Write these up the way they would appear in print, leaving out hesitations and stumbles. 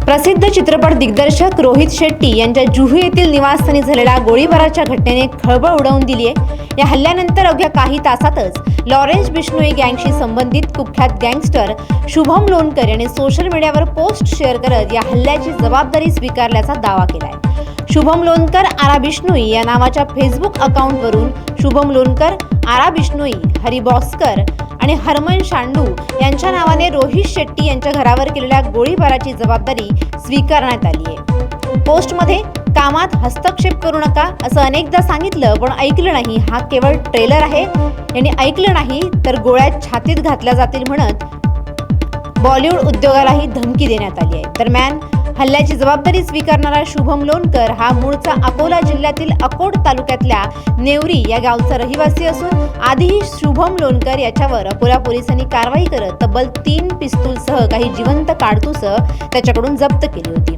प्रसिद्ध चित्रपट दिग्दर्शक रोहित शेट्टी यांच्या जुहू येथील निवासस्थानी झालेल्या गोळीबाराच्या घटनेने खळबळ उडवून दिली आहे। या हल्ल्यानंतर अवघ्या काही तासातच लॉरेन्स बिश्नोई गँगशी संबंधित कुख्यात गँगस्टर शुभम लोणकर यांनी सोशल मीडियावर पोस्ट शेअर करत या हल्ल्याची जबाबदारी स्वीकारल्याचा दावा केला आहे। शुभम लोणकर आरा बिश्नोई या नावाच्या फेसबुक अकाउंटवरून शुभम लोणकर, आरा बिश्नोई, हरी बॉस्कर आणि हरमन शांडू यांच्या नावाने रोहित शेट्टी यांच्या घरावर केलेल्या गोळीबाराची जबाबदारी स्वीकारण्यात आली आहे। पोस्टमध्ये कामात हस्तक्षेप करू नका असं अनेकदा सांगितलं, पण ऐकलं नाही। हा केवळ ट्रेलर आहे, यांनी ऐकलं नाही तर गोळ्या छातीत घातल्या जातील म्हणत बॉलिवूड उद्योगालाही धमकी देण्यात आली आहे। दरम्यान हल्ल्याची जबाबदारी स्वीकारणारा शुभम लोणकर हा मूळचा अकोला जिल्ह्यातील अकोट तालुक्यातल्या नेवरी या गावचा रहिवासी असून आधीही शुभम लोणकर याच्यावर अकोला पोलिसांनी कारवाई करत तब्बल 3 पिस्तूलसह काही जिवंत काडतूसं त्याच्याकडून जप्त केली होती।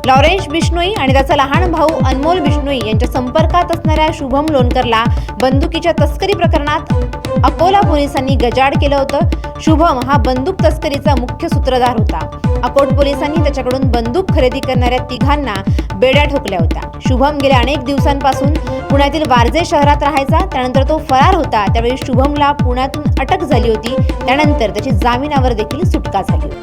लॉरेन्स बिश्नोई आणि त्याचा लहान भाऊ अनमोल बिश्नोई यांच्या संपर्कात असणाऱ्या शुभम लोणकरला बंदुकीच्या तस्करी प्रकरणात अकोला पोलिसांनी गजाआड केलं होतं। शुभम हा बंदूक तस्करीचा मुख्य सूत्रधार होता। अकोट पोलिसांनी त्याच्याकडून बंदूक खरेदी करणाऱ्या तिघांना बेड्या ठोकल्या होत्या। शुभम गेल्या अनेक दिवसांपासून पुण्यातील वारजे शहरात राहायचा, त्यानंतर तो फरार होता। त्यावेळी शुभमला पुण्यातून अटक झाली होती, त्यानंतर त्याची जामिनावर देखील सुटका झाली।